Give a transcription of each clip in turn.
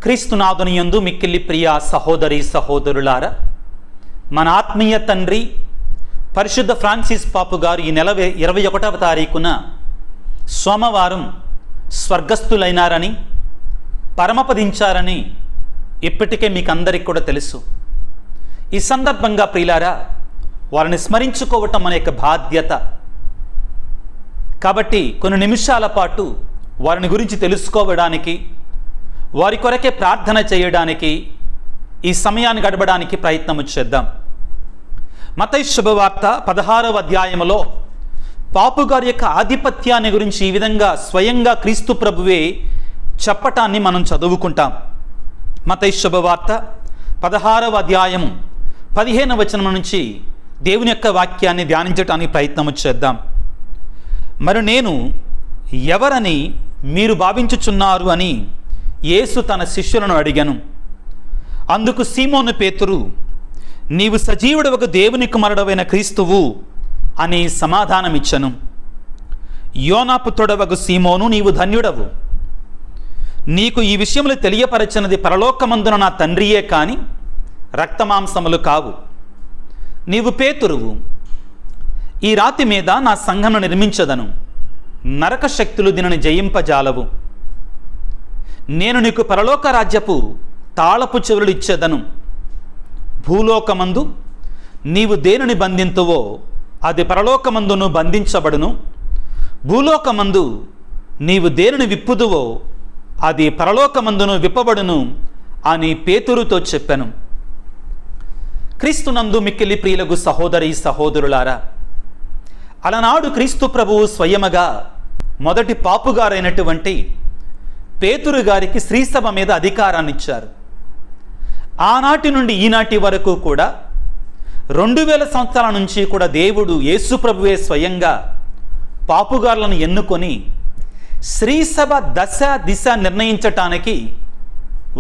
క్రీస్తునాథుని యందు మిక్కిలి ప్రియ సహోదరి సహోదరులారా, మన ఆత్మీయ తండ్రి పరిశుద్ధ ఫ్రాన్సిస్ పాపు గారు ఈ నెల 21వ తారీఖున సోమవారం స్వర్గస్థులైనారని, పరమపదించారని ఇప్పటికే మీకు అందరికీ కూడా తెలుసు. ఈ సందర్భంగా ప్రియులారా, వారిని స్మరించుకోవటం మన యొక్క బాధ్యత. కాబట్టి కొన్ని నిమిషాల పాటు వారిని గురించి తెలుసుకోవడానికి, వారి కొరకే ప్రార్థన చేయడానికి, ఈ సమయాన్ని గడపడానికి ప్రయత్నం చేద్దాం. మత్తయి శుభవార్త 16వ అధ్యాయంలో పాపు గారి యొక్క ఆధిపత్యాన్ని గురించి ఈ విధంగా స్వయంగా క్రీస్తు ప్రభువే చెప్పటాన్ని మనం చదువుకుంటాం. మత్తయి శుభవార్త 16వ అధ్యాయం 15వ వచనం నుంచి దేవుని యొక్క వాక్యాన్ని ధ్యానించడానికి ప్రయత్నం చేద్దాం. మరి నేను ఎవరని మీరు భావించుచున్నారు అని యేసు తన శిష్యులను అడిగాను. అందుకు సీమోను పేతురు, నీవు సజీవుడవకు దేవుని కుమారుడవైన క్రీస్తువు అని సమాధానమిచ్చను. యోనా పుత్రుడవగు సీమోను, నీవు ధన్యుడవు. నీకు ఈ విషయములు తెలియపరచినది పరలోకమందున నా తండ్రియే కాని రక్తమాంసములు కావు. నీవు పేతురువు, ఈ రాతి మీద నా సంఘమును నిర్మించదను, నరక శక్తులు దీనిని జయింపజాలవు. నేను నీకు పరలోక రాజ్యపు తాళపు చెవులు ఇచ్చేదను. భూలోకమందు నీవు దేనిని బంధింతువో అది పరలోకమందును బంధించబడును, భూలోకమందు నీవు దేనిని విప్పుదువో అది పరలోకమందును విప్పబడును అని పేతురుతో చెప్పాను. క్రీస్తునందు మిక్కిలి ప్రియులకు సహోదరి సహోదరులారా, అలనాడు క్రీస్తు ప్రభువు స్వయముగా మొదటి పాపుగారైనటువంటి పేతురు గారికి శ్రీసభ మీద అధికారాన్ని ఇచ్చారు. ఆనాటి నుండి ఈనాటి వరకు కూడా 2000 సంవత్సరాల నుంచి కూడా దేవుడు యేసు ప్రభువే స్వయంగా పాపుగారులను ఎన్నుకొని శ్రీసభ దశ దిశ నిర్ణయించటానికి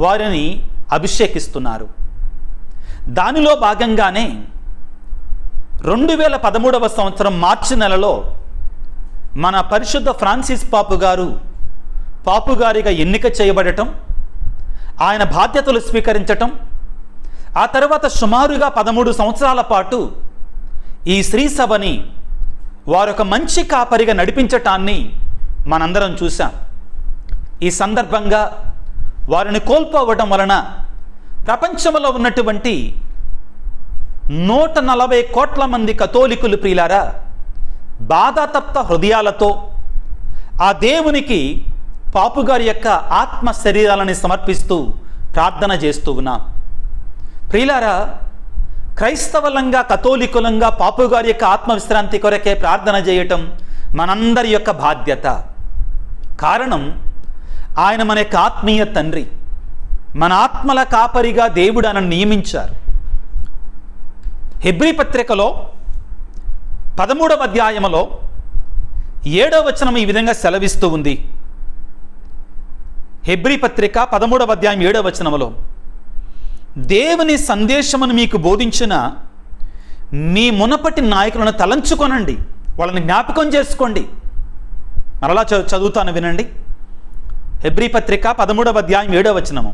వారిని అభిషేకిస్తున్నారు. దానిలో భాగంగానే 2013వ సంవత్సరం మార్చి నెలలో మన పరిశుద్ధ ఫ్రాన్సిస్ పాపుగారిగా ఎన్నిక చేయబడటం, ఆయన బాధ్యతలు స్వీకరించటం, ఆ తర్వాత సుమారుగా 13 సంవత్సరాల పాటు ఈ శ్రీసభని వారొక మంచి కాపరిగా నడిపించటాన్ని మనందరం చూసాం. ఈ సందర్భంగా వారిని కోల్పోవడం వలన ప్రపంచంలో ఉన్నటువంటి 140 కోట్ల మంది కథోలికులు ప్రియులారా బాధాతప్త హృదయాలతో ఆ దేవునికి పాపుగారి యొక్క ఆత్మ శరీరాలని సమర్పిస్తూ ప్రార్థన చేస్తూ ఉన్నాం. ప్రియులారా, క్రైస్తవులంగా కథోలికులంగా పాపుగారి యొక్క ఆత్మవిశ్రాంతి కొరకే ప్రార్థన చేయటం మనందరి యొక్క బాధ్యత. కారణం, ఆయన మన యొక్క ఆత్మీయ తండ్రి, మన ఆత్మల కాపరిగా దేవుడు ఆయనను నియమించారు. హెబ్రీ పత్రికలో 13వ అధ్యాయములో 7వ వచనం ఈ విధంగా సెలవిస్తూ ఉంది. హెబ్రీ పత్రిక 13వ అధ్యాయం 7వ వచనములో, దేవుని సందేశమును మీకు బోధించిన మీ మునపటి నాయకులను తలంచుకొనండి, వాళ్ళని జ్ఞాపకం చేసుకోండి. మరలా చదువుతాను, వినండి. హెబ్రీ పత్రిక 13వ అధ్యాయం 7వ వచనము,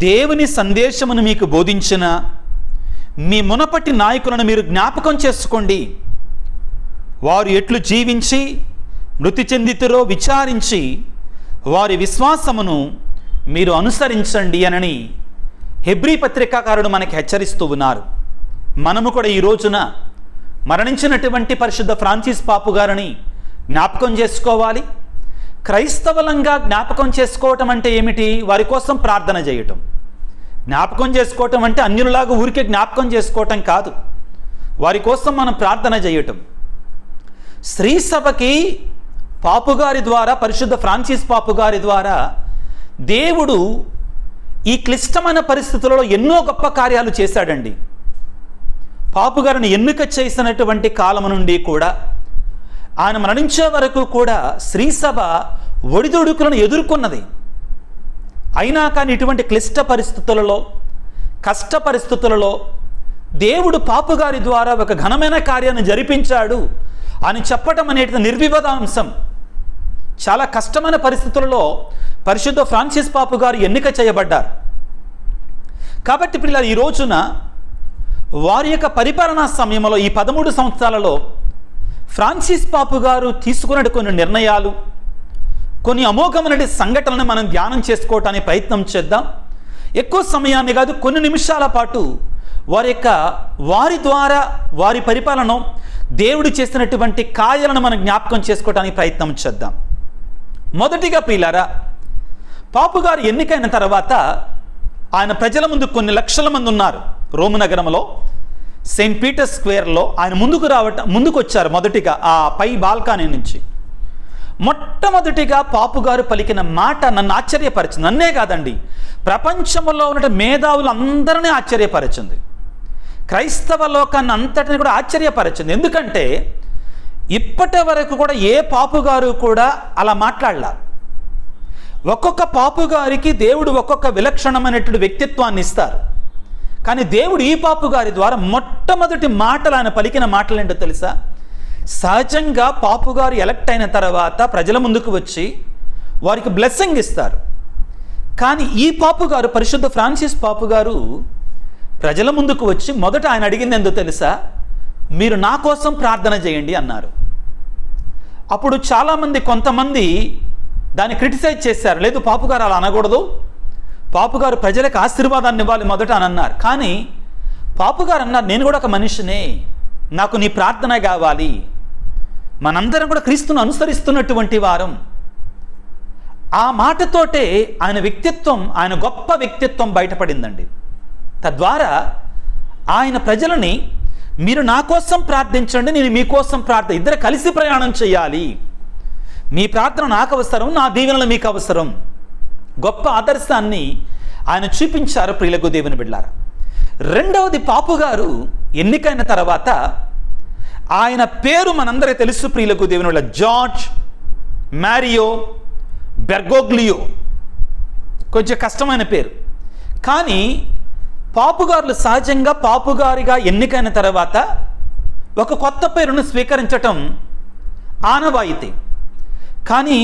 దేవుని సందేశమును మీకు బోధించిన మీ మునపటి నాయకులను మీరు జ్ఞాపకం చేసుకోండి. వారు ఎట్లు జీవించి మృతి చెందితురో విచారించి వారి విశ్వాసమును మీరు అనుసరించండి అని హెబ్రీ పత్రికాకారుడు మనకి హెచ్చరిస్తూ ఉన్నారు. మనము కూడా ఈ రోజున మరణించినటువంటి పరిశుద్ధ ఫ్రాన్సిస్ పాపు గారిని జ్ఞాపకం చేసుకోవాలి. క్రైస్తవులంగా జ్ఞాపకం చేసుకోవటం అంటే ఏమిటి? వారి కోసం ప్రార్థన చేయటం. జ్ఞాపకం చేసుకోవటం అంటే అన్యులలాగా ఊరికే జ్ఞాపకం చేసుకోవటం కాదు, వారి కోసం మనం ప్రార్థన చేయటం. శ్రీసభకి పాపుగారి ద్వారా, పరిశుద్ధ ఫ్రాన్సిస్ పాపు గారి ద్వారా దేవుడు ఈ క్లిష్టమైన పరిస్థితులలో ఎన్నో గొప్ప కార్యాలు చేశాడండి. పాపుగారిని ఎన్నిక చేసినటువంటి కాలం నుండి కూడా ఆయన మరణించే వరకు కూడా శ్రీసభ ఒడిదుడుకులను ఎదుర్కొన్నది. అయినా కానీ ఇటువంటి క్లిష్ట పరిస్థితులలో, కష్ట పరిస్థితులలో దేవుడు పాపుగారి ద్వారా ఒక ఘనమైన కార్యాన్ని జరిపించాడు అని చెప్పటం అనేది నిర్వివాదాంశం. చాలా కష్టమైన పరిస్థితులలో పరిశుద్ధ ఫ్రాన్సిస్ పాపు గారు ఎన్నిక చేయబడ్డారు. కాబట్టి పిల్లలు ఈ రోజున వారి యొక్క పరిపాలనా సమయంలో ఈ 13 సంవత్సరాలలో ఫ్రాన్సిస్ పాపు గారు తీసుకున్న కొన్ని నిర్ణయాలు, కొన్ని అమోఘమైన సంఘటనలను మనం ధ్యానం చేసుకోవటానికి ప్రయత్నం చేద్దాం. ఎక్కువ సమయాన్ని కాదు, కొన్ని నిమిషాల పాటు వారి ద్వారా వారి పరిపాలన, దేవుడు చేసినటువంటి కార్యాలను మనం జ్ఞాపకం చేసుకోవడానికి ప్రయత్నం చేద్దాం. మొదటిగా ప్రియులారా, పాపు గారు ఎన్నికైన తర్వాత ఆయన ప్రజల ముందు కొన్ని లక్షల మంది ఉన్నారు. రోమ్ నగరంలో సెయింట్ పీటర్స్ స్క్వేర్లో ఆయన ముందుకు వచ్చారు. మొదటిగా ఆ పై బాల్కనీ నుంచి మొట్టమొదటిగా పాపు గారు పలికిన మాట నన్ను ఆశ్చర్యపరిచింది. నన్నే కాదండి, ప్రపంచంలో ఉన్న మేధావులందరినీ ఆశ్చర్యపరిచింది. క్రైస్తవ లోకాన్ని అంతటిని కూడా ఆశ్చర్యపరిచింది. ఎందుకంటే ఇప్పటి వరకు కూడా ఏ పాపు గారు కూడా అలా మాట్లాడలా. ఒక్కొక్క పాపు గారికి దేవుడు ఒక్కొక్క విలక్షణమైనటువంటి వ్యక్తిత్వాన్ని ఇస్తారు. కానీ దేవుడు ఈ పాపు గారి ద్వారా మొట్టమొదటి మాటలు, ఆయన పలికిన మాటలు ఏంటో తెలుసా? సహజంగా పాపు గారు ఎలక్ట్ అయిన తర్వాత ప్రజల ముందుకు వచ్చి వారికి బ్లెస్సింగ్ ఇస్తారు. కానీ ఈ పాపు గారు, పరిశుద్ధ ఫ్రాన్సిస్ పాపు గారు ప్రజల ముందుకు వచ్చి మొదట ఆయన అడిగింది ఏందో తెలుసా? మీరు నా కోసం ప్రార్థన చేయండి అన్నారు. అప్పుడు చాలామంది, కొంతమంది దాన్ని క్రిటిసైజ్ చేశారు. లేదు, పాపు గారు అలా అనకూడదు, పాపు గారు ప్రజలకు ఆశీర్వాదాన్ని ఇవ్వాలి మొదట అని అన్నారు. కానీ పాపు గారు అన్నారు, నేను కూడా ఒక మనిషినే, నాకు నీ ప్రార్థన కావాలి. మనందరం కూడా క్రీస్తును అనుసరిస్తున్నటువంటి వారం. ఆ మాటతోటే ఆయన వ్యక్తిత్వం, ఆయన గొప్ప వ్యక్తిత్వం బయటపడిందండి. తద్వారా ఆయన ప్రజలని, మీరు నా కోసం ప్రార్థించండి, నేను మీకోసం ఇద్దరు కలిసి ప్రయాణం చేయాలి, మీ ప్రార్థన నాకు అవసరం, నా దీవెనలు మీకు అవసరం. గొప్ప ఆదర్శాన్ని ఆయన చూపించారు. ప్రియులకు దేవుని బిడ్డలారా, రెండవది, పాపు గారు ఎన్నికైన తర్వాత ఆయన పేరు మనందరికీ తెలుసు. ప్రియులకు దేవుని బిడ్డలారా, జార్జ్ మ్యారియో బెర్గోగ్లియో. కొంచెం కష్టమైన పేరు. కానీ పాపుగారులు సహజంగా పాపుగారిగా ఎన్నికైన తర్వాత ఒక కొత్త పేరును స్వీకరించటం ఆనవాయితీ. కానీ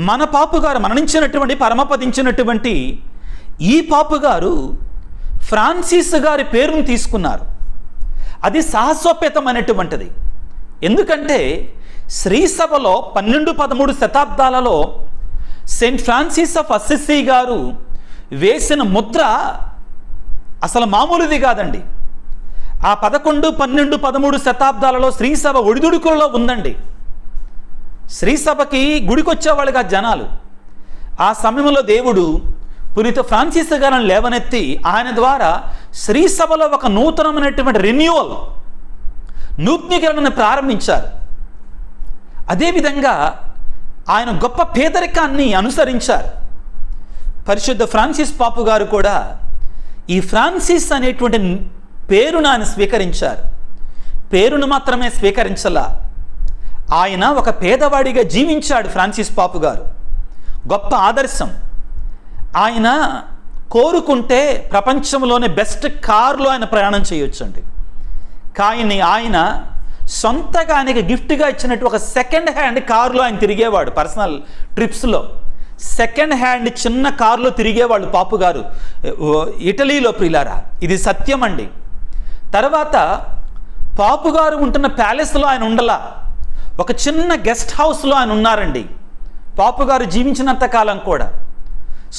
మన పాపుగారు, మరణించినటువంటి పరమపదించినటువంటి ఈ పాపుగారు ఫ్రాన్సిస్ గారి పేరును తీసుకున్నారు. అది సాహసోపేతమైనటువంటిది. ఎందుకంటే శ్రీసభలో 12-13 శతాబ్దాలలో సెయింట్ ఫ్రాన్సిస్ ఆఫ్ అసిసి గారు వేసిన ముద్ర అసలు మామూలుది కాదండి. ఆ 11, 12, 13 శతాబ్దాలలో శ్రీసభ ఒడిదుడుకులలో ఉందండి. శ్రీసభకి గుడికొచ్చేవాళ్ళుగా జనాలు. ఆ సమయంలో దేవుడు పునీత ఫ్రాన్సిస్ గారిని లేవనెత్తి ఆయన ద్వారా శ్రీసభలో ఒక నూతనమైనటువంటి రెన్యువల్, నూతనీకరణను ప్రారంభించారు. అదేవిధంగా ఆయన గొప్ప పేదరికాన్ని అనుసరించారు. పరిశుద్ధ ఫ్రాన్సిస్ పాపు గారు కూడా ఈ ఫ్రాన్సిస్ అనేటువంటి పేరును ఆయన స్వీకరించారు. పేరును మాత్రమే స్వీకరించలా, ఆయన ఒక పేదవాడిగా జీవించాడు. ఫ్రాన్సిస్ పాపు గారు గొప్ప ఆదర్శం. ఆయన కోరుకుంటే ప్రపంచంలోనే బెస్ట్ కారులో ఆయన ప్రయాణం చేయొచ్చండి. కానీ ఆయన సొంతగా ఆయనకి గిఫ్ట్గా ఇచ్చినట్టు ఒక సెకండ్ హ్యాండ్ కారులో ఆయన తిరిగేవాడు. పర్సనల్ ట్రిప్స్లో సెకండ్ హ్యాండ్ చిన్న కారులో తిరిగేవాళ్ళు పాపు గారు ఇటలీలో. ప్రియులారా, ఇది సత్యం అండి. తర్వాత పాపు గారు ఉంటున్న ప్యాలెస్లో ఆయన ఉండలా, ఒక చిన్న గెస్ట్ హౌస్లో ఆయన ఉన్నారండి. పాపు గారు జీవించినంత కాలం కూడా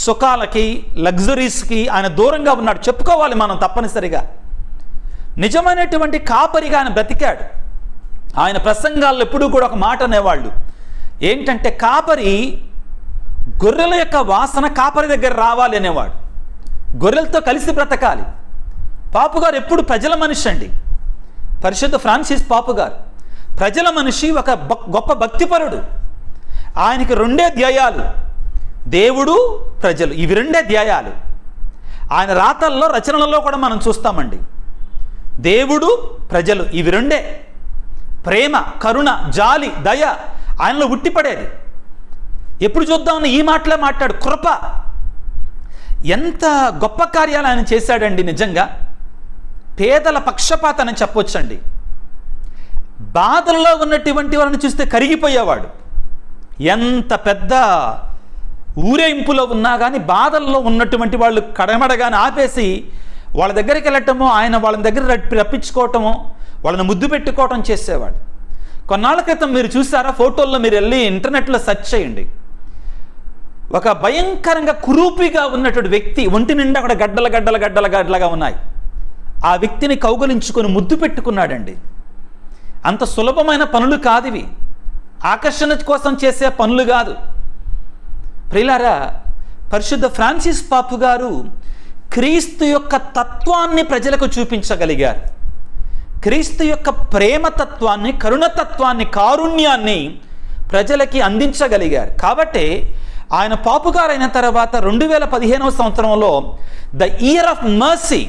సుఖాలకి, లగ్జరీస్కి ఆయన దూరంగా ఉన్నాడు. చెప్పుకోవాలి మనం తప్పనిసరిగా. నిజమైనటువంటి కాపరిగా ఆయన బ్రతికాడు. ఆయన ప్రసంగాల్లో ఎప్పుడూ కూడా ఒక మాట అనేవాళ్ళు ఏంటంటే, కాపరి గొర్రెల యొక్క వాసన కాపరి దగ్గర రావాలి అనేవాడు. గొర్రెలతో కలిసి బ్రతకాలి. పాపు గారు ఎప్పుడు ప్రజల మనిషి అండి. పరిశుద్ధ ఫ్రాన్సిస్ పాపు గారు ప్రజల మనిషి, ఒక గొప్ప భక్తిపరుడు. ఆయనకి 2 ధ్యేయాలు, దేవుడు, ప్రజలు. ఇవి 2 ధ్యేయాలు ఆయన రాతల్లో, రచనలలో కూడా మనం చూస్తామండి. దేవుడు, ప్రజలు, ఇవి 2. ప్రేమ, కరుణ, జాలి, దయ ఆయనలో ఉట్టిపడేది. ఎప్పుడు చూద్దామని ఈ మాటలే మాట్లాడు. కృప, ఎంత గొప్ప కార్యాలు ఆయన చేశాడండి. నిజంగా పేదల పక్షపాతని చెప్పొచ్చండి. బాధల్లో ఉన్నటువంటి వారిని చూస్తే కరిగిపోయేవాడు. ఎంత పెద్ద ఊరేయింపులో ఉన్నా కానీ బాధల్లో ఉన్నటువంటి వాళ్ళు కడమడగానే ఆపేసి వాళ్ళ దగ్గరికి వెళ్ళటమో, ఆయన వాళ్ళ దగ్గర రప్పించుకోవటమో, వాళ్ళని ముద్దు పెట్టుకోవటం చేసేవాడు. కొన్నాళ్ళ క్రితం మీరు చూసారా, ఫోటోల్లో మీరు వెళ్ళి ఇంటర్నెట్లో సెర్చ్ చేయండి. ఒక భయంకరంగా కురూపిగా ఉన్నటువంటి వ్యక్తి, ఒంటి నిండా అక్కడ గడ్డలుగా ఉన్నాయి. ఆ వ్యక్తిని కౌగలించుకొని ముద్దు పెట్టుకున్నాడండి. అంత సులభమైన పనులు కాదు ఇవి, ఆకర్షణ కోసం చేసే పనులు కాదు. ప్రియులారా, పరిశుద్ధ ఫ్రాన్సిస్ పాపు గారు క్రీస్తు యొక్క తత్వాన్ని ప్రజలకు చూపించగలిగారు. క్రీస్తు యొక్క ప్రేమతత్వాన్ని, కరుణతత్వాన్ని, కారుణ్యాన్ని ప్రజలకి అందించగలిగారు. కాబట్టి ఆయన పాపుగారైన తర్వాత 2015వ సంవత్సరంలో ద ఇయర్ ఆఫ్ మర్సీ,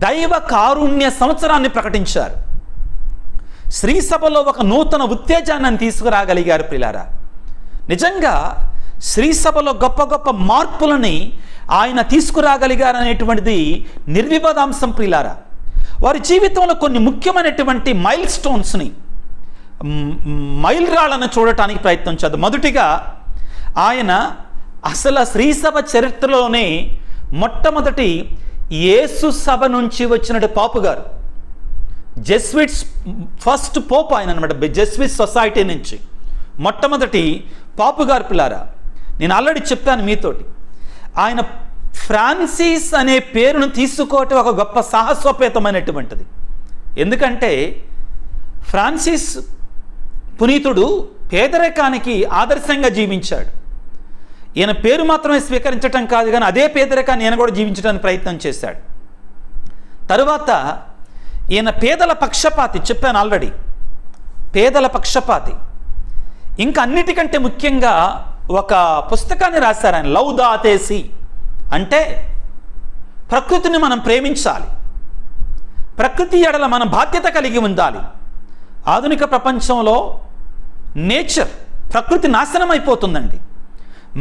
దైవ కారుణ్య సంవత్సరాన్ని ప్రకటించారు. శ్రీసభలో ఒక నూతన ఉత్తేజాన్ని తీసుకురాగలిగారు. ప్రియులారా, నిజంగా శ్రీసభలో గొప్ప గొప్ప మార్పులని ఆయన తీసుకురాగలిగారనేటువంటిది నిర్వివాదాంశం. ప్రియులారా, వారి జీవితంలో కొన్ని ముఖ్యమైనటువంటి మైల్ స్టోన్స్ని, మైలురాళ్లను చూడటానికి ప్రయత్నం చేద్దాం. మొదటిగా ఆయన అసలు శ్రీసభ చరిత్రలోనే మొట్టమొదటి యేసు సభ నుంచి వచ్చినట్టు పాపు గారు, జెస్విట్స్ ఫస్ట్ పోప్ ఆయన అనమాట. జెస్విట్ సొసైటీ నుంచి మొట్టమొదటి పాపు గారు. పిల్లారా, నేను ఆల్రెడీ చెప్పాను మీతోటి, ఆయన ఫ్రాన్సిస్ అనే పేరును తీసుకోవటం ఒక గొప్ప సాహసోపేతమైనటువంటిది. ఎందుకంటే ఫ్రాన్సిస్ పునీతుడు పేదరికానికి ఆదర్శంగా జీవించాడు. ఈయన పేరు మాత్రమే స్వీకరించటం కాదు కానీ అదే పేదరికాన్ని ఈయన కూడా జీవించడానికి ప్రయత్నం చేశాడు. తరువాత ఈయన పేదల పక్షపాతి, చెప్పాను ఆల్రెడీ, పేదల పక్షపాతి. ఇంకా అన్నిటికంటే ముఖ్యంగా ఒక పుస్తకాన్ని రాశారు ఆయన, లౌదాతే సి. అంటే ప్రకృతిని మనం ప్రేమించాలి, ప్రకృతి ఎడల మన బాధ్యత కలిగి ఉండాలి. ఆధునిక ప్రపంచంలో నేచర్, ప్రకృతి నాశనం అయిపోతుందండి.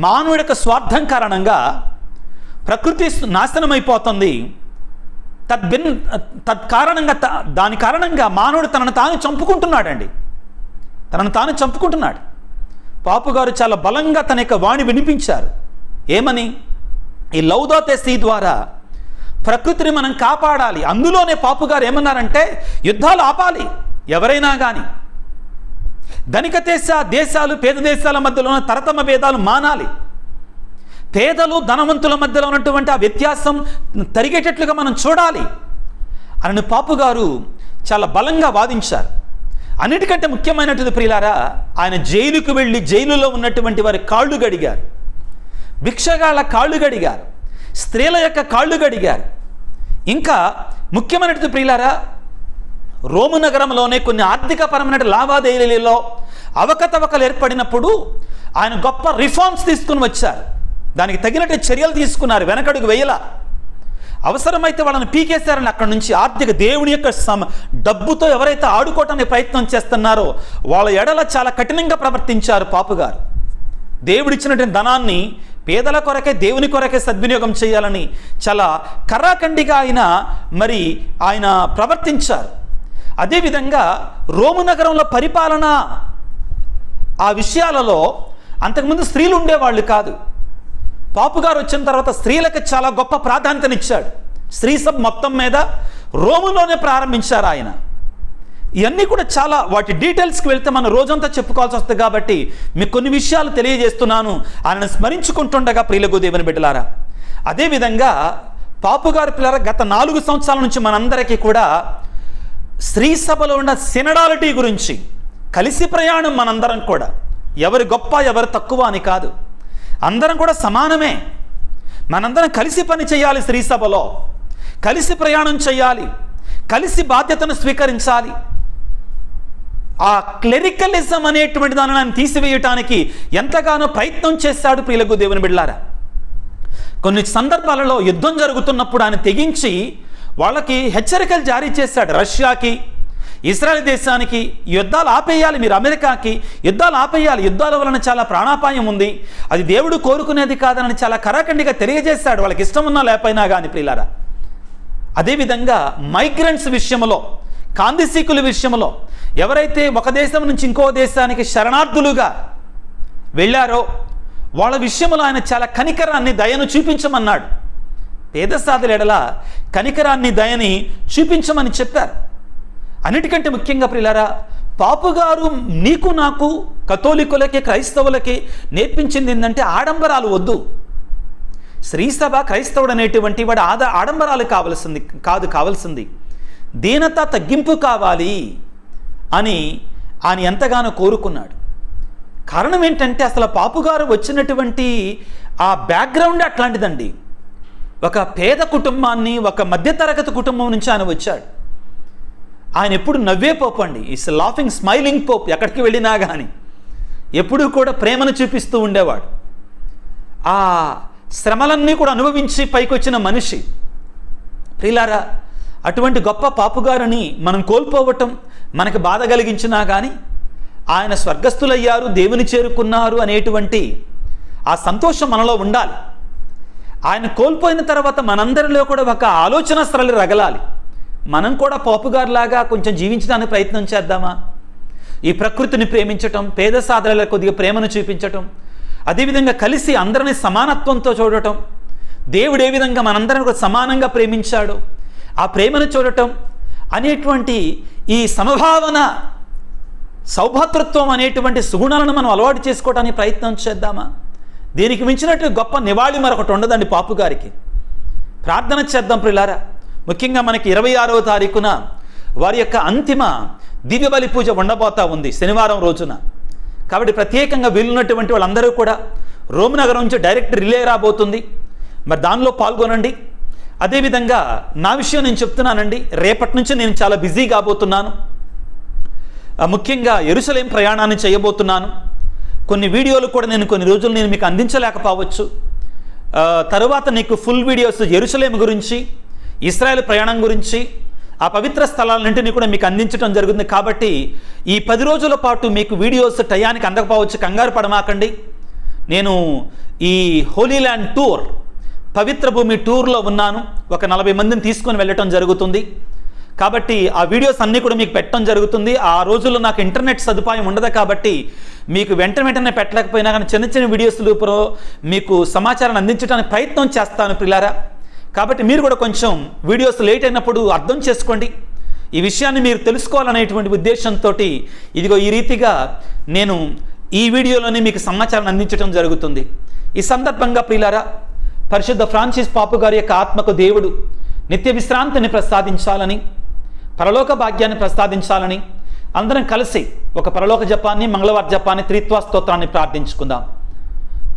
మానవుడి యొక్క స్వార్థం కారణంగా ప్రకృతి నాశనం అయిపోతుంది. దాని కారణంగా మానవుడు తనను తాను చంపుకుంటున్నాడు. పాపు గారు చాలా బలంగా తన యొక్క వాణి వినిపించారు. ఏమని? ఈ లౌదాతే సి ద్వారా ప్రకృతిని మనం కాపాడాలి. అందులోనే పాపు గారు ఏమన్నారంటే, యుద్ధాలు ఆపాలి, ఎవరైనా కానీ. ధనిక దేశాలు పేద దేశాల మధ్యలో ఉన్న తరతమ భేదాలు మానాలి. పేదలు ధనవంతుల మధ్యలో ఉన్నటువంటి ఆ వ్యత్యాసం తరిగేటట్లుగా మనం చూడాలి అని పాపు గారు చాలా బలంగా వాదించారు. అన్నిటికంటే ముఖ్యమైనటువంటి ప్రియులారా, ఆయన జైలుకు వెళ్ళి జైలులో ఉన్నటువంటి వారి కాళ్ళు గడిగారు, భిక్షగాళ్ళ కాళ్ళు గడిగారు, స్త్రీల యొక్క కాళ్ళు గడిగారు. ఇంకా ముఖ్యమైనటువంటి ప్రియులారా, రోము నగరంలోనే కొన్ని ఆర్థికపరమైన లావాదేవీలలో అవకతవకలు ఏర్పడినప్పుడు ఆయన గొప్ప రిఫార్మ్స్ తీసుకుని వచ్చారు. దానికి తగినట్టు చర్యలు తీసుకున్నారు, వెనకడుగు వేయలా. అవసరమైతే వాళ్ళని పీకేశారని అక్కడి నుంచి. ఆర్థిక దేవుని యొక్క డబ్బుతో ఎవరైతే ఆడుకోవటానికి ప్రయత్నం చేస్తున్నారో వాళ్ళ ఎడల చాలా కఠినంగా ప్రవర్తించారు పాపు గారు. దేవుడిచ్చినటువంటి ధనాన్ని పేదల కొరకే, దేవుని కొరకే సద్వినియోగం చేయాలని చాలా కర్రాఖండిగా ఆయన ప్రవర్తించారు. అదేవిధంగా రోము నగరంలో పరిపాలన ఆ విషయాలలో అంతకుముందు స్త్రీలు ఉండేవాళ్ళు కాదు. పాపు గారు వచ్చిన తర్వాత స్త్రీలకు చాలా గొప్ప ప్రాధాన్యతనిచ్చాడు. స్త్రీ సభ మొత్తం మీద రోములోనే ప్రారంభించారు ఆయన. ఇవన్నీ కూడా చాలా, వాటి డీటెయిల్స్కి వెళ్తే మనం రోజంతా చెప్పుకోవాల్సి వస్తుంది కాబట్టి మీకు కొన్ని విషయాలు తెలియజేస్తున్నాను ఆయనను స్మరించుకుంటుండగా ప్రియులకు దేవుని బిడ్డలారా. అదేవిధంగా పాపు గారు పిల్లల గత 4 సంవత్సరాల నుంచి మనందరికీ కూడా స్త్రీ సభలో ఉన్న సినడాలిటీ గురించి, కలిసి ప్రయాణం, మనందరం కూడా ఎవరు గొప్ప ఎవరు తక్కువ అని కాదు, అందరం కూడా సమానమే. మనందరం కలిసి పని చేయాలి, స్త్రీ సభలో కలిసి ప్రయాణం చేయాలి, కలిసి బాధ్యతను స్వీకరించాలి. ఆ క్లెరికలిజం అనేటువంటి దానిని ఆయన తీసివేయటానికి ఎంతగానో ప్రయత్నం చేశాడు ప్రియులకు దేవుని బిడ్డలారా. కొన్ని సందర్భాలలో యుద్ధం జరుగుతున్నప్పుడు ఆయన తెగించి వాళ్ళకి హెచ్చరికలు జారీ చేశాడు. రష్యాకి, ఇజ్రాయెల్ దేశానికి యుద్ధాలు ఆపేయాలి, మీరు అమెరికాకి యుద్ధాలు ఆపేయాలి, యుద్ధాల వలన చాలా ప్రాణాపాయం ఉంది, అది దేవుడు కోరుకునేది కాదని చాలా కరాఖండిగా తెలియజేశాడు, వాళ్ళకి ఇష్టం ఉన్నా లేకపోయినా కానీ ప్రియులారా. అదేవిధంగా మైగ్రెంట్స్ విషయంలో, కాందిశీకుల విషయంలో, ఎవరైతే ఒక దేశం నుంచి ఇంకో దేశానికి శరణార్థులుగా వెళ్ళారో వాళ్ళ విషయంలో ఆయన చాలా కనికరాన్ని, దయను చూపించమన్నాడు. పేద సాధుల ఎడల కనికరాన్ని, దయని చూపించమని చెప్పారు. అన్నిటికంటే ముఖ్యంగా ప్రియులారా, పాపుగారు నీకు నాకు కథోలికులకి క్రైస్తవులకి నేర్పించింది ఏంటంటే ఆడంబరాలు వద్దు. శ్రీసభ క్రైస్తవుడు అనేటువంటి వాడు ఆడంబరాలు కావాల్సింది దీనత, తగ్గింపు కావాలి అని ఆయన ఎంతగానో కోరుకున్నాడు. కారణం ఏంటంటే అసలు పాపుగారు వచ్చినటువంటి ఆ బ్యాక్గ్రౌండ్ అట్లాంటిదండి. ఒక పేద కుటుంబాన్ని, ఒక మధ్యతరగతి కుటుంబం నుంచి ఆయన వచ్చాడు. ఆయన ఎప్పుడు నవ్వే పోపు అండి, ఈస్ లాఫింగ్ స్మైలింగ్ పోప్. ఎక్కడికి వెళ్ళినా కానీ ఎప్పుడూ కూడా ప్రేమను చూపిస్తూ ఉండేవాడు. ఆ శ్రమలన్నీ కూడా అనుభవించి పైకొచ్చిన మనిషి. ప్రియులారా, అటువంటి గొప్ప పాపుగారిని మనం కోల్పోవటం మనకు బాధ కలిగించినా కానీ ఆయన స్వర్గస్థులయ్యారు, దేవుని చేరుకున్నారు అనేటువంటి ఆ సంతోషం మనలో ఉండాలి. ఆయన కోల్పోయిన తర్వాత మనందరిలో కూడా ఒక ఆలోచన సరళి రగలాలి. మనం కూడా పాపుగారిలాగా కొంచెం జీవించడానికి ప్రయత్నం చేద్దామా? ఈ ప్రకృతిని ప్రేమించటం, పేద సాధనలకు కొద్దిగా ప్రేమను చూపించటం, అదేవిధంగా కలిసి అందరినీ సమానత్వంతో చూడటం, దేవుడు ఏ విధంగా మనందరిని కూడా సమానంగా ప్రేమించాడో ఆ ప్రేమను చూడటం అనేటువంటి ఈ సమభావన, సౌభాతృత్వం అనేటువంటి సుగుణాలను మనం అలవాటు చేసుకోవడానికి ప్రయత్నం చేద్దామా? దీనికి మించినట్టు గొప్ప నివాళి మరొకటి ఉండదండి పాపుగారికి. ప్రార్థన చేద్దాం ప్రియులారా. ముఖ్యంగా మనకి 26వ తారీఖున వారి యొక్క అంతిమ దివ్య బలి పూజ ఉండబోతా ఉంది, శనివారం రోజున. కాబట్టి ప్రత్యేకంగా వీలున్నటువంటి వాళ్ళందరూ కూడా రోమ్ నగరం నుంచి డైరెక్ట్ రిలే రాబోతుంది. మరి దానిలో పాల్గొనండి. అదేవిధంగా నా విషయం నేను చెప్తున్నానండి, రేపటి నుంచి నేను చాలా బిజీ కాబోతున్నాను. ముఖ్యంగా యెరూషలేం ప్రయాణాన్ని చేయబోతున్నాను. కొన్ని వీడియోలు కూడా కొన్ని రోజులు నేను మీకు అందించలేకపోవచ్చు. తరువాత నీకు ఫుల్ వీడియోస్ యెరూషలేం గురించి, ఇశ్రాయేల్ ప్రయాణం గురించి, ఆ పవిత్ర స్థలాలన్నింటినీ కూడా మీకు అందించడం జరుగుతుంది. కాబట్టి ఈ 10 రోజుల పాటు మీకు వీడియోస్ టయానికి అందకపోవచ్చు, కంగారు పడమాకండి. నేను ఈ హోలీ ల్యాండ్ టూర్, పవిత్ర భూమి టూర్లో ఉన్నాను. ఒక 40 మందిని తీసుకొని వెళ్ళటం జరుగుతుంది. కాబట్టి ఆ వీడియోస్ అన్నీ కూడా మీకు పెట్టడం జరుగుతుంది. ఆ రోజుల్లో నాకు ఇంటర్నెట్ సదుపాయం ఉండదు కాబట్టి మీకు వెంటనే పెట్టలేకపోయినా కానీ చిన్న చిన్న వీడియోస్ రూపంలో మీకు సమాచారాన్ని అందించడానికి ప్రయత్నం చేస్తాను ప్రియులారా. కాబట్టి మీరు కూడా కొంచెం వీడియోస్ లేట్ అయినప్పుడు అర్థం చేసుకోండి. ఈ విషయాన్ని మీరు తెలుసుకోవాలనేటువంటి ఉద్దేశంతో ఇదిగో ఈ రీతిగా నేను ఈ వీడియోలోనే మీకు సమాచారాన్ని అందించడం జరుగుతుంది. ఈ సందర్భంగా ప్రియులారా, పరిశుద్ధ ఫ్రాన్సిస్ పాపు గారి యొక్క ఆత్మకు దేవుడు నిత్య విశ్రాంతిని ప్రసాదించాలని, పరలోక భాగ్యాన్ని ప్రసాదించాలని అందరం కలిసి ఒక పరలోక జపాన్ని, మంగళవార జపాన్ని, త్రిత్వ స్తోత్రాన్ని ప్రార్థించుకుందాం.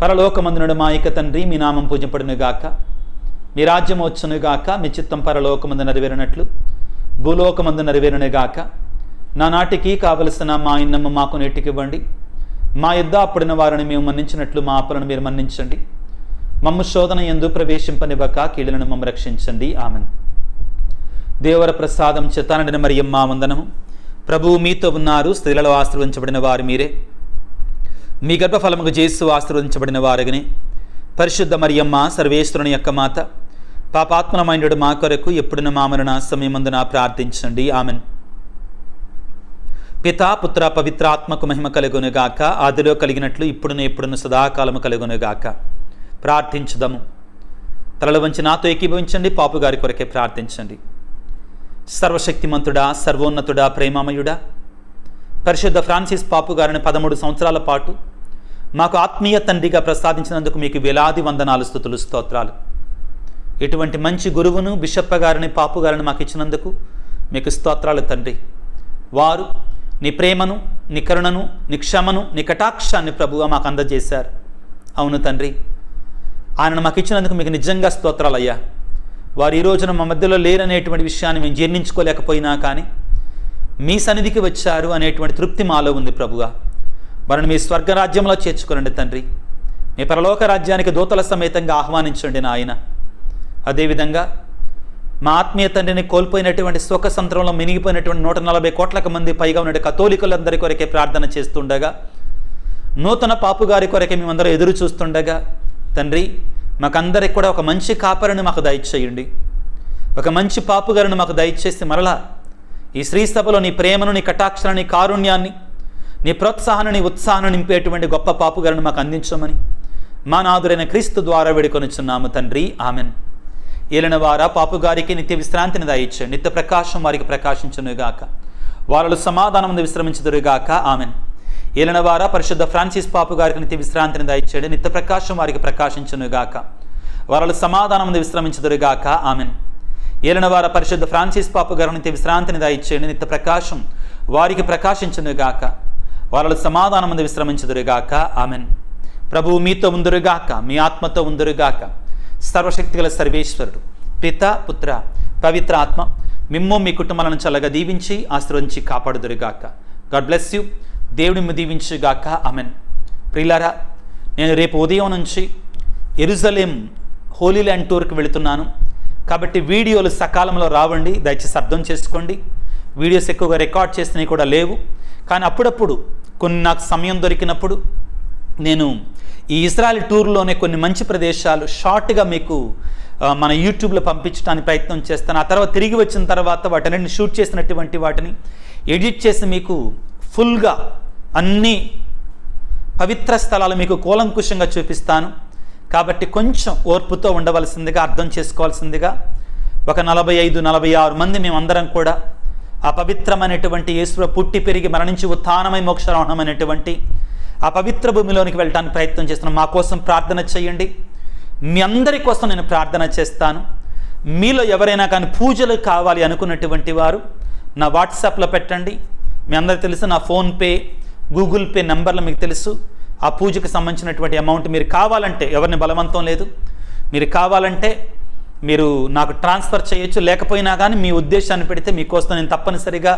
పరలోకమందునుడు మా యొక్క తండ్రి, మీ నామం పూజింపబడునుగాక, మీ రాజ్యం వచ్చునుగాక, మీ చిత్తం పరలోకమందు నెరవేరినట్లు భూలోకమందు నెరవేరునుగాక. నానాటికి కావలసిన మా ఇన్నము మాకు నేటికివ్వండి. మా యుద్ధ అప్పుడిన వారిని మేము మన్నించినట్లు మా అప్పులను మీరు మన్నించండి. మమ్ము శోధన యందు ప్రవేశింపనివ్వక కీడులను మమ్ము రక్షించండి. ఆమెన్. దేవర ప్రసాదం చిత్తానండిన మరియమ్మ వందనము. ప్రభువు మీతో ఉన్నారు, స్త్రీలలో ఆశీర్వదించబడిన వారు మీరే. మీ గర్భఫలముకు యేసు ఆశీర్వదించబడిన వారుగని. పరిశుద్ధ మరియమ్మ సర్వేశ్వరుని యొక్క మాత, పాపాత్మలమైనడు మా కొరకు ఎప్పుడున్న మా మరణ సమయమందున ప్రార్థించండి. ఆమెన్. పితా పుత్ర పవిత్రాత్మకు మహిమ కలుగునుగాక, ఆదిలో కలిగినట్లు ఇప్పుడును ఎప్పుడును సదాకాలము కలుగునుగాక. ప్రార్థించుదాము. తలలు వంచి నాతో ఏకీభవించండి. పాపు గారి కొరకే ప్రార్థించండి. సర్వశక్తిమంతుడా, సర్వోన్నతుడా, ప్రేమమయుడా, పరిశుద్ధ ఫ్రాన్సిస్ పాపు గారిని 13 సంవత్సరాల పాటు మాకు ఆత్మీయ తండ్రిగా ప్రసాదించినందుకు మీకు వేలాది వందనాలు, స్తుతులు, స్తోత్రాలు. ఇటువంటి మంచి గురువును, బిషప్ప గారిని, పాపు గారిని మాకు ఇచ్చినందుకు మీకు స్తోత్రాలు తండ్రి. వారు నీ ప్రేమను, నీ కరుణను, నీ క్షమను, నీ కటాక్షాన్ని ప్రభువుగా మాకు అందజేశారు. అవును తండ్రి, ఆయనను మాకు ఇచ్చినందుకు మీకు నిజంగా స్తోత్రాలయ్యా. వారు ఈ రోజున మా మధ్యలో లేరనేటువంటి విషయాన్ని మేము జీర్ణించుకోలేకపోయినా కానీ మీ సన్నిధికి వచ్చారు అనేటువంటి తృప్తి మాలో ఉంది ప్రభువా. వారిని మీ స్వర్గరాజ్యంలో చేర్చుకోనండి తండ్రి. మీ పరలోక రాజ్యానికి దూతల సమేతంగా ఆహ్వానించండి నాయన. అదేవిధంగా మా ఆత్మీయ తండ్రిని కోల్పోయినటువంటి శోక సంద్రంలో మినిగిపోయినటువంటి 140 కోట్లకు మంది పైగా ఉన్న కథోలికులందరి కొరకే ప్రార్థన చేస్తుండగా, నూతన పాపు గారి కొరకే మేమందరూ ఎదురు చూస్తుండగా తండ్రి, మాకందరికి కూడా ఒక మంచి కాపరిని మాకు దయచేయండి. ఒక మంచి పాపు గారిని మాకు దయచేసి మరలా ఈ శ్రీ సభలో నీ ప్రేమను, నీ కటాక్షాన్ని, కారుణ్యాన్ని, నీ ప్రోత్సాహాన్ని, నీ ఉత్సాహాన్ని నింపేటువంటి గొప్ప పాపు గారిని మాకు అందించమని మా నాథుడైన క్రీస్తు ద్వారా వేడుకొనుచున్నాము తండ్రి, ఆమెన్. ఏలిన వారా పాపుగారికి నిత్య విశ్రాంతిని దయచేయండి. నిత్య ప్రకాశం వారికి ప్రకాశించునుగాక. వారు సమాధానం విశ్రమించుదురుగాక, ఆమెన్. ఏలిన వారా పరిశుద్ధ ఫ్రాన్సిస్ పాపు గారికి నిత్య విశ్రాంతిని దయచేయండి. నిత్య ప్రకాశం వారికి ప్రకాశించునుగాక. వారు సమాధానం విశ్రమించుదురుగాక, ఆమెన్. ఏలిన వారా పరిశుద్ధ ఫ్రాన్సిస్ పాపు గారికి నిత్య విశ్రాంతిని దయచేయండి. నిత్య ప్రకాశం వారికి ప్రకాశించునుగాక. వారు సమాధానం విశ్రమించుదురుగాక, ఆమెన్. ప్రభువు మీతో ఉందురుగాక, మీ ఆత్మతో ఉందురుగాక. సర్వశక్తిగల సర్వేశ్వరుడు పిత, పుత్ర, పవిత్ర ఆత్మ మిమ్ము మీ కుటుంబాలను చల్లగా దీవించి ఆశీర్వదించి కాపాడుదురుగాక. God bless you. దేవుడి మిమ్ము దీవించుగాక, ఆమెన్. ప్రియులారా, నేను రేపు ఉదయం నుంచి యెరూషలేం హోలీ ల్యాండ్ టూర్కి వెళుతున్నాను. కాబట్టి వీడియోలు సకాలంలో రావండి, దయచేసి అర్థం చేసుకోండి. వీడియోస్ ఎక్కువగా రికార్డ్ చేసినవి కూడా లేవు. కానీ అప్పుడప్పుడు కొన్ని నాకు సమయం దొరికినప్పుడు నేను ఈ ఇజ్రాయెల్ టూర్లోనే కొన్ని మంచి ప్రదేశాలు షార్ట్గా మీకు మన యూట్యూబ్లో పంపించడానికి ప్రయత్నం చేస్తాను. ఆ తర్వాత తిరిగి వచ్చిన తర్వాత వాటిని షూట్ చేసినటువంటి వాటిని ఎడిట్ చేసి మీకు ఫుల్గా అన్ని పవిత్ర స్థలాలు మీకు కూలంకుషంగా చూపిస్తాను. కాబట్టి కొంచెం ఓర్పుతో ఉండవలసిందిగా, అర్థం చేసుకోవాల్సిందిగా. ఒక 45-46 మంది మేమందరం కూడా ఆ పవిత్రమైనటువంటి యేసులో పుట్టి పెరిగి మరణించి ఉత్థానమై మోక్షారోహణమైనటువంటి ఆ పవిత్ర భూమిలోనికి వెళ్ళడానికి ప్రయత్నం చేస్తున్నాను. మా కోసం ప్రార్థన చేయండి. మీ అందరి కోసం నేను ప్రార్థన చేస్తాను. మీలో ఎవరైనా కానీ పూజలు కావాలి అనుకున్నటువంటి వారు నా వాట్సాప్లో పెట్టండి. మీ అందరికీ తెలుసు, నా ఫోన్పే, గూగుల్ పే నెంబర్లు మీకు తెలుసు. ఆ పూజకు సంబంధించినటువంటి అమౌంట్ మీరు కావాలంటే, ఎవరిని బలవంతం లేదు, మీరు కావాలంటే మీరు నాకు ట్రాన్స్ఫర్ చేయొచ్చు. లేకపోయినా కానీ మీ ఉద్దేశాన్ని పెడితే మీకోసం నేను తప్పనిసరిగా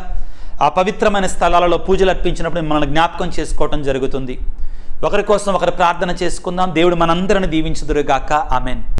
ఆ పవిత్రమైన స్థలాలలో పూజలు అర్పించినప్పుడు మనల్ని జ్ఞాపకం చేసుకోవటం జరుగుతుంది. ఒకరి కోసం ఒకరు ప్రార్థన చేసుకుందాం. దేవుడు మనందరిని దీవించుదురుగాక, ఆమెన్.